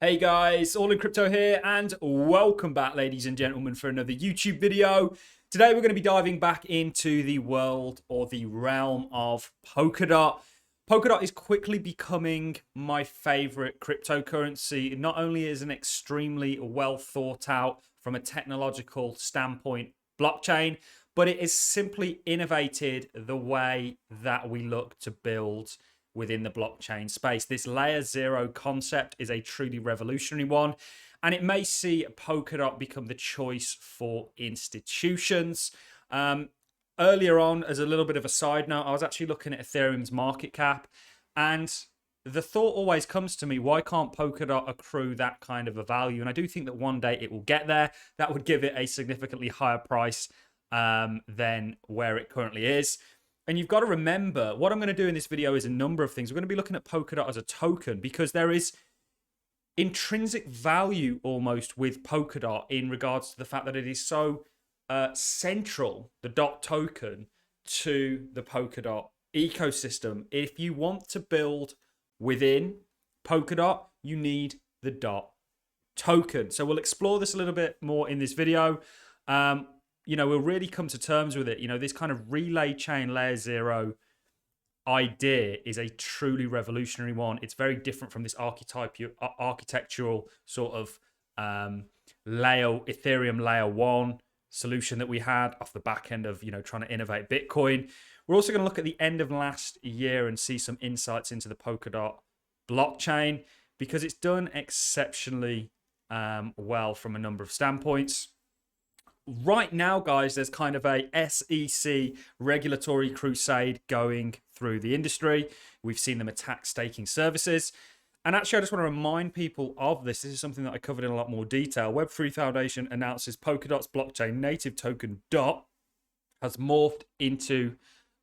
Hey guys, All in Crypto here, and welcome back, ladies and gentlemen, for another YouTube video. Today we're going to be diving back into the world or the realm of Polkadot. Polkadot is quickly becoming my favorite cryptocurrency. It not only is an extremely well thought out from a technological standpoint blockchain, but it has simply innovated the way that we look to build within the blockchain space. This layer zero concept is a truly revolutionary one, and it may see Polkadot become the choice for institutions. Earlier on, as a little bit of a side note, I was actually looking at Ethereum's market cap, and the thought always comes to me, why can't Polkadot accrue that kind of a value? And I do think that one day it will get there. That would give it a significantly higher price than where it currently is. And you've got to remember, what I'm going to do in this video is a number of things. We're going to be looking at Polkadot as a token because there is intrinsic value almost with Polkadot in regards to the fact that it is so central, the DOT token, to the Polkadot ecosystem. If you want to build within Polkadot, you need the DOT token. So we'll explore this a little bit more in this video. We'll really come to terms with it. This kind of relay chain layer zero idea is a truly revolutionary one. It's very different from this architectural sort of Ethereum layer one solution that we had off the back end of, trying to innovate Bitcoin. We're also going to look at the end of last year and see some insights into the Polkadot blockchain because it's done exceptionally well from a number of standpoints. Right now, guys, there's kind of a SEC regulatory crusade going through the industry. We've seen them attack staking services. And actually, I just want to remind people of this. This is something that I covered in a lot more detail. Web3 Foundation announces Polkadot's blockchain native token DOT has morphed into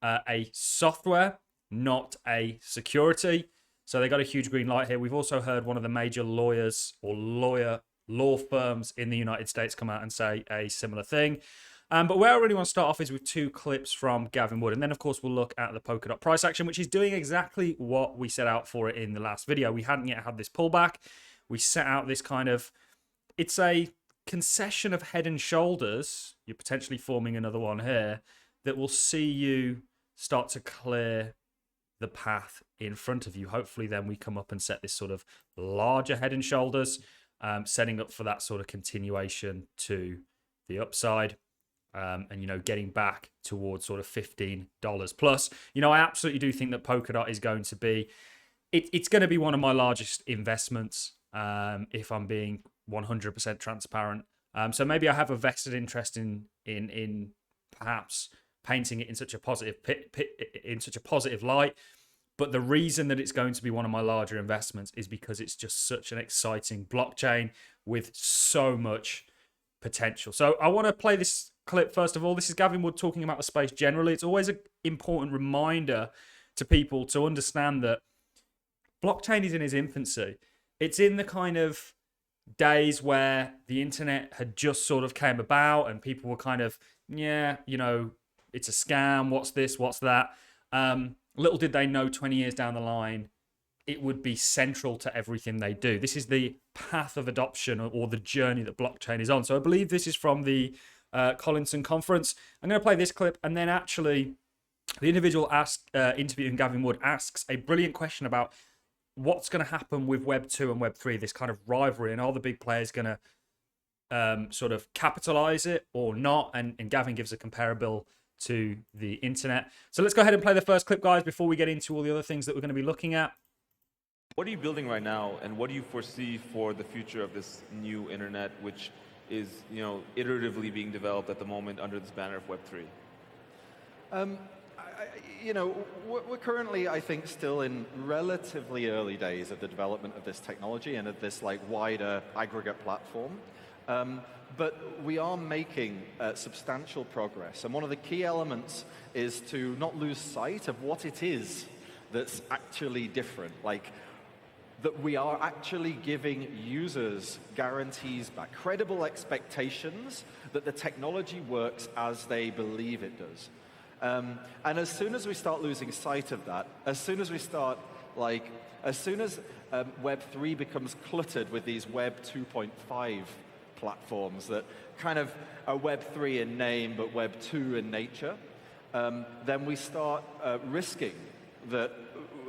a software, not a security. So they got a huge green light here. We've also heard one of the major lawyers or law firms in the United States come out and say a similar thing. But where I really want to start off is with two clips from Gavin Wood. And then, of course, we'll look at the Polkadot price action, which is doing exactly what we set out for it in the last video. We hadn't yet had this pullback. We set out this kind of, it's a concession of head and shoulders. You're potentially forming another one here that will see you start to clear the path in front of you. Hopefully, then we come up and set this sort of larger head and shoulders, setting up for that sort of continuation to the upside and, getting back towards sort of $15 plus. I absolutely do think that Polkadot is going to be, it's going to be one of my largest investments if I'm being 100% transparent. So maybe I have a vested interest in perhaps painting it in such a positive light. But the reason that it's going to be one of my larger investments is because it's just such an exciting blockchain with so much potential. So I want to play this clip first of all. This is Gavin Wood talking about the space generally. It's always an important reminder to people to understand that blockchain is in its infancy. It's in the kind of days where the internet had just sort of came about and people were kind of, it's a scam. What's this? What's that? Little did they know 20 years down the line, it would be central to everything they do. This is the path of adoption or the journey that blockchain is on. So I believe this is from the Collinson conference. I'm going to play this clip, and then actually the individual interviewing Gavin Wood asks a brilliant question about what's going to happen with Web 2 and Web 3, this kind of rivalry, and are the big players going to sort of capitalize it or not? And Gavin gives a comparable to the internet. So let's go ahead and play the first clip, guys, before we get into all the other things that we're going to be looking at. What are you building right now, and what do you foresee for the future of this new internet, which is, iteratively being developed at the moment under this banner of Web3? We're currently, I think, still in relatively early days of the development of this technology and of this wider aggregate platform. But we are making substantial progress. And one of the key elements is to not lose sight of what it is that's actually different. That we are actually giving users guarantees back, credible expectations that the technology works as they believe it does. And as soon as we start losing sight of that, as soon as we start As soon as Web3 becomes cluttered with these Web 2.5 platforms that kind of are Web3 in name but Web 2 in nature, then we start risking that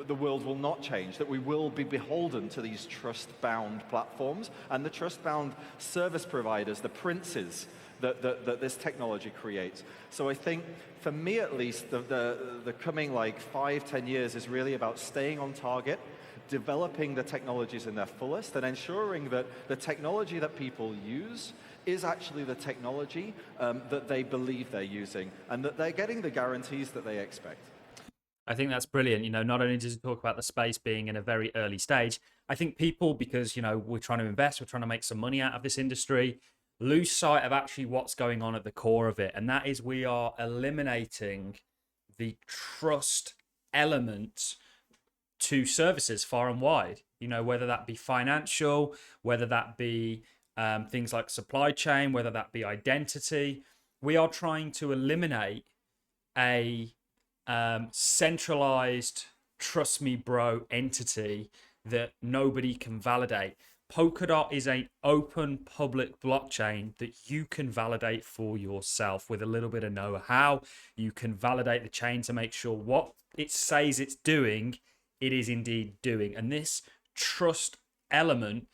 the world will not change, that we will be beholden to these trust-bound platforms and the trust-bound service providers, the princes that this technology creates. So I think, for me at least, the coming like 5-10 years is really about staying on target, developing the technologies in their fullest, and ensuring that the technology that people use is actually the technology that they believe they're using, and that they're getting the guarantees that they expect. I think that's brilliant. You know, not only does it talk about the space being in a very early stage, I think people, because, you know, we're trying to invest, we're trying to make some money out of this industry, lose sight of actually what's going on at the core of it. And that is, we are eliminating the trust element to services far and wide, you know, whether that be financial, whether that be things like supply chain, whether that be identity. We are trying to eliminate a centralized trust me bro entity that nobody can validate. Polkadot is an open public blockchain that you can validate for yourself with a little bit of know-how. You can validate the chain to make sure what it says it's doing, it is indeed doing. And this trust element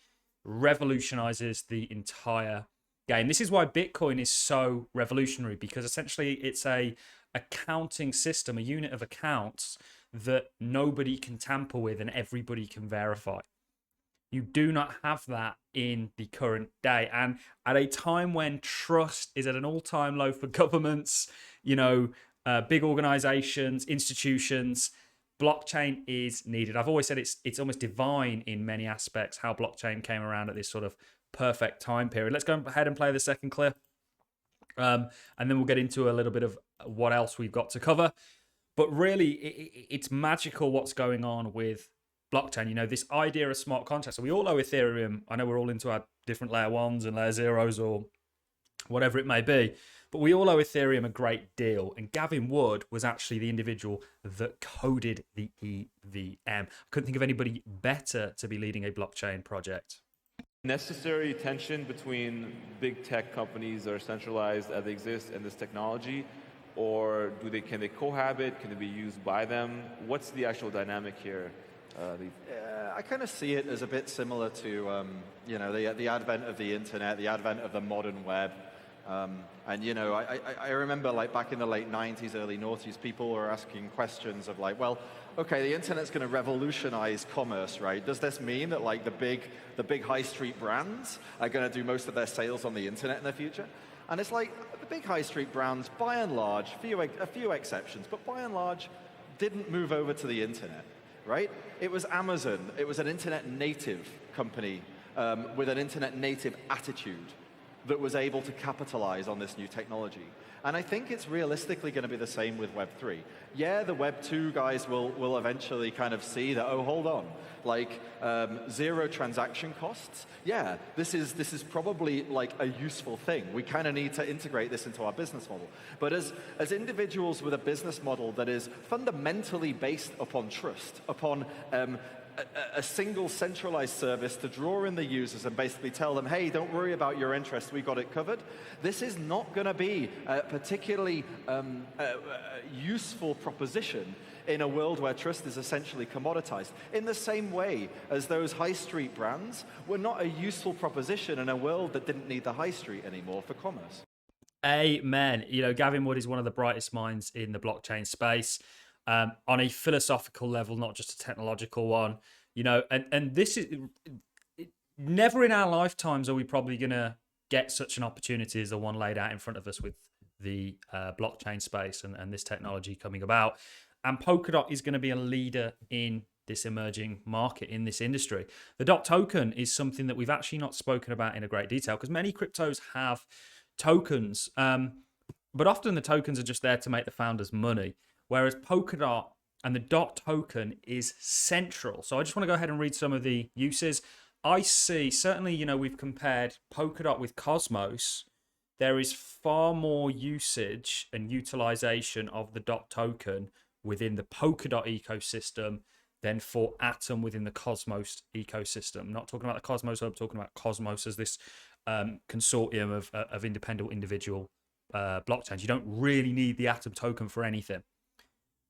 revolutionizes the entire game. This is why Bitcoin is so revolutionary, because essentially it's a accounting system, a unit of accounts that nobody can tamper with and everybody can verify. You do not have that in the current day. And at a time when trust is at an all-time low for governments, you know, big organizations, institutions, blockchain is needed. I've always said it's almost divine in many aspects how blockchain came around at this sort of perfect time period. Let's go ahead and play the second clip. And then we'll get into a little bit of what else we've got to cover. But really, it's magical what's going on with blockchain. You know, this idea of smart contracts. So we all know Ethereum. I know we're all into our different layer ones and layer zeros or whatever it may be. But we all owe Ethereum a great deal. And Gavin Wood was actually the individual that coded the EVM. I couldn't think of anybody better to be leading a blockchain project. Necessary tension between big tech companies that are centralized as they exist and this technology, or can they cohabit? Can it be used by them? What's the actual dynamic here? I kind of see it as a bit similar to you know, the advent of the internet, the advent of the modern web. And you know, I remember like back in the late 90s, early noughties, people were asking questions of like, well, okay, the internet's going to revolutionize commerce, right? Does this mean that like the big high street brands are going to do most of their sales on the internet in the future? And it's like, the big high street brands, by and large, a few exceptions, but by and large, didn't move over to the internet, right? It was Amazon. It was an internet native company with an internet native attitude that was able to capitalize on this new technology. And I think it's realistically going to be the same with Web3. Yeah, the Web2 guys will eventually kind of see that, oh, hold on, like zero transaction costs. Yeah, this is probably like a useful thing. We kind of need to integrate this into our business model. But as individuals with a business model that is fundamentally based upon trust, upon a single centralized service to draw in the users and basically tell them, hey, don't worry about your interest, we got it covered. This is not going to be a particularly useful proposition in a world where trust is essentially commoditized. In the same way as those high street brands were not a useful proposition in a world that didn't need the high street anymore for commerce. Amen. You know, Gavin Wood is one of the brightest minds in the blockchain space. On a philosophical level, not just a technological one, you know, and this is never in our lifetimes are we probably going to get such an opportunity as the one laid out in front of us with the blockchain space and this technology coming about. And Polkadot is going to be a leader in this emerging market, in this industry. The DOT token is something that we've actually not spoken about in a great detail because many cryptos have tokens, but often the tokens are just there to make the founders money. Whereas Polkadot and the DOT token is central. So I just want to go ahead and read some of the uses. I see, certainly, you know, we've compared Polkadot with Cosmos. There is far more usage and utilization of the DOT token within the Polkadot ecosystem than for Atom within the Cosmos ecosystem. I'm not talking about the Cosmos Hub, I'm talking about Cosmos as this consortium of independent individual blockchains. You don't really need the Atom token for anything.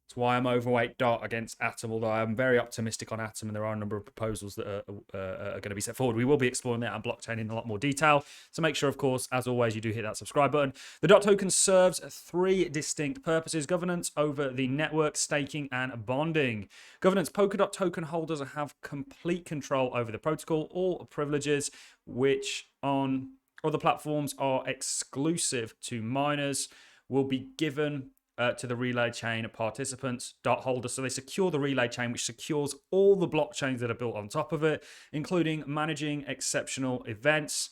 That's why I'm overweight DOT against Atom, although I'm very optimistic on Atom, and there are a number of proposals that are going to be set forward. We will be exploring that on blockchain in a lot more detail. So make sure, of course, as always, you do hit that subscribe button. The DOT token serves 3 distinct purposes: governance over the network, staking, and bonding. Governance: Polkadot token holders have complete control over the protocol. All privileges which on other platforms are exclusive to miners will be given to the relay chain participants, DOT holders. So they secure the relay chain, which secures all the blockchains that are built on top of it, including managing exceptional events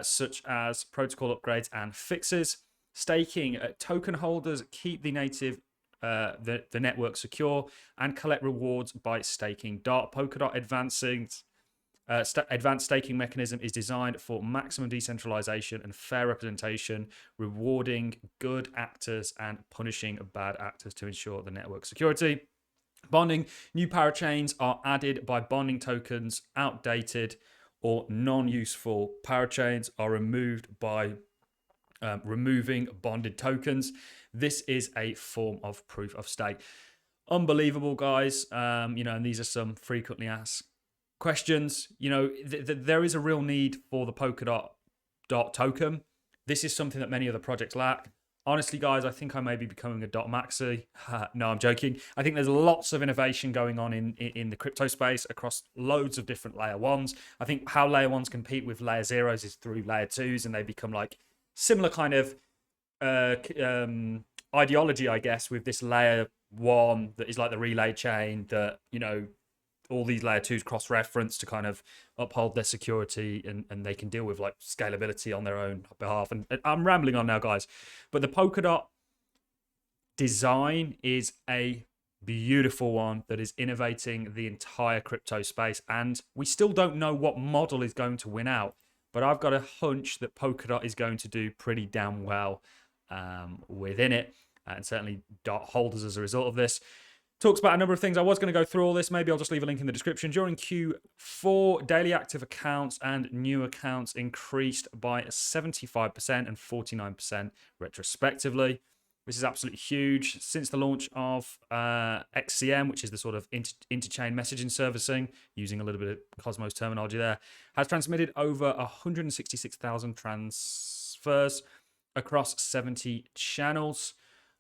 such as protocol upgrades and fixes. Staking: token holders keep the native the network secure and collect rewards by staking DOT. Polkadot advanced staking mechanism is designed for maximum decentralization and fair representation, rewarding good actors and punishing bad actors to ensure the network security. Bonding: new parachains are added by bonding tokens. Outdated or non-useful parachains are removed by removing bonded tokens. This is a form of proof of stake. Unbelievable, guys. And these are some frequently asked questions. There is a real need for the Polkadot DOT token. This is something that many other projects lack. Honestly, guys, I think I may be becoming a DOT maxi. No, I'm joking. I think there's lots of innovation going on in the crypto space across loads of different layer 1s. I think how layer 1s compete with layer 0s is through layer 2s, and they become like similar kind of ideology, I guess, with this layer 1 that is like the relay chain that, all these layer 2s cross-reference to kind of uphold their security, and they can deal with like scalability on their own behalf. And I'm rambling on now, guys, but the Polkadot design is a beautiful one that is innovating the entire crypto space. And we still don't know what model is going to win out, but I've got a hunch that Polkadot is going to do pretty damn well within it, and certainly DOT holders as a result of this. Talks about a number of things. I was going to go through all this. Maybe I'll just leave a link in the description. During Q4, daily active accounts and new accounts increased by 75% and 49% retrospectively. This is absolutely huge. Since the launch of XCM, which is the sort of interchain messaging servicing, using a little bit of Cosmos terminology there, has transmitted over 166,000 transfers across 70 channels.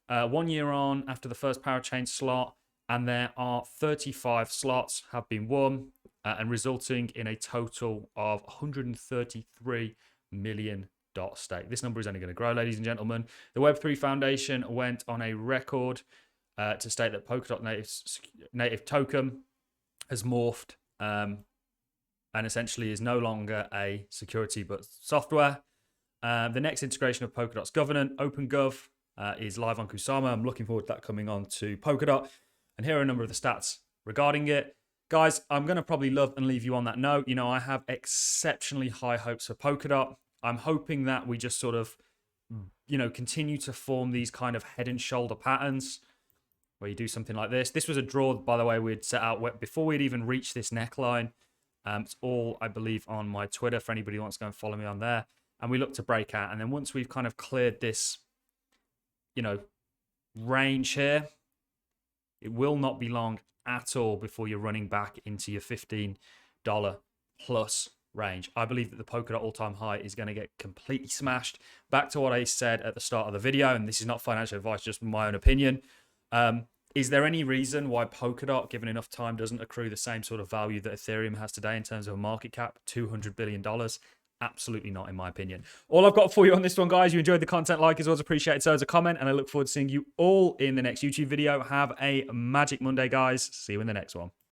1 year on after the first parachain slot, and there are 35 slots have been won, and resulting in a total of 133 million DOT stake. This number is only going to grow, ladies and gentlemen. The Web3 Foundation went on a record to state that Polkadot native token has morphed and essentially is no longer a security but software. The next integration of Polkadot's governance, OpenGov, is live on Kusama. I'm looking forward to that coming on to Polkadot. And here are a number of the stats regarding it. Guys, I'm going to probably love and leave you on that note. I have exceptionally high hopes for Polkadot. I'm hoping that we just sort of, continue to form these kind of head and shoulder patterns where you do something like this. This was a draw, by the way, we'd set out before we'd even reached this neckline. It's all, I believe, on my Twitter for anybody who wants to go and follow me on there. And we look to break out. And then once we've kind of cleared this, range here, it will not be long at all before you're running back into your $15 plus range. I believe that the Polkadot all-time high is going to get completely smashed. Back to what I said at the start of the video, and this is not financial advice, just my own opinion. Is there any reason why Polkadot, given enough time, doesn't accrue the same sort of value that Ethereum has today in terms of a market cap, $200 billion? Absolutely not, in my opinion. All I've got for you on this one, guys, you enjoyed the content, like is always appreciated, so as a comment, and I look forward to seeing you all in the next YouTube video. Have a magic Monday, guys. See you in the next one.